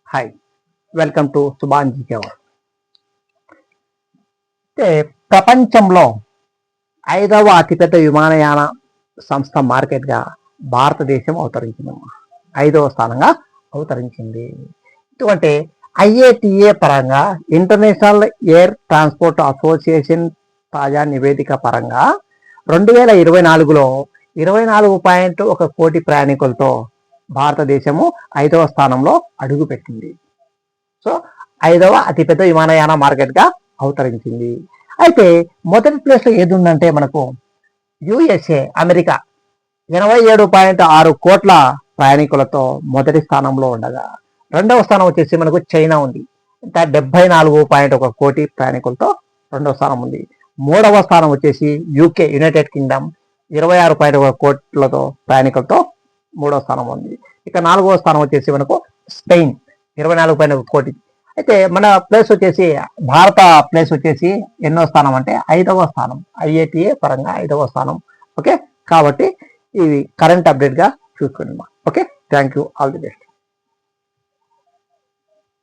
Hi, welcome to Subhan జీకేవర్. ప్రపంచంలో 5వ అతిపెద్ద విమానయాన సంస్థ మార్కెట్గా భారతదేశం అవతరించిందమ్మా. 5వ స్థానంగా అవతరించింది. ఎందుకంటే IATA పరంగా ఇంటర్నేషనల్ ఎయిర్ ట్రాన్స్పోర్ట్ అసోసియేషన్ తాజా నివేదిక పరంగా 2024లో 24.1 కోటి ప్రయాణికులతో భారతదేశము 5వ స్థానంలో అడుగుపెట్టింది. సో 5వ అతిపెద్ద విమానయాన మార్కెట్గా అవతరించింది. అయితే మొదటి ప్లేస్లో ఏది ఉందంటే మనకు USA, అమెరికా 87.6 కోట్ల ప్రయాణికులతో మొదటి స్థానంలో ఉండగా, రెండవ స్థానం వచ్చేసి మనకు చైనా ఉంది. ఇంకా 74.1 కోటి ప్రయాణికులతో రెండవ స్థానం ఉంది. మూడవ స్థానం వచ్చేసి UK, యునైటెడ్ కింగ్డమ్ 26.1 కోట్లతో ప్రయాణికులతో మూడవ స్థానం ఉంది. ఇక నాలుగవ స్థానం వచ్చేసి మనకు స్పెయిన్ 24.1 కోటి. అయితే మన ప్లేస్ వచ్చేసి భారత ప్లేస్ వచ్చేసి ఎన్నో స్థానం అంటే 5వ స్థానం. IATA పరంగా 5వ స్థానం. ఓకే, కాబట్టి ఇది కరెంట్ అప్డేట్గా చూసుకోండి. Okay, thank you, all the best.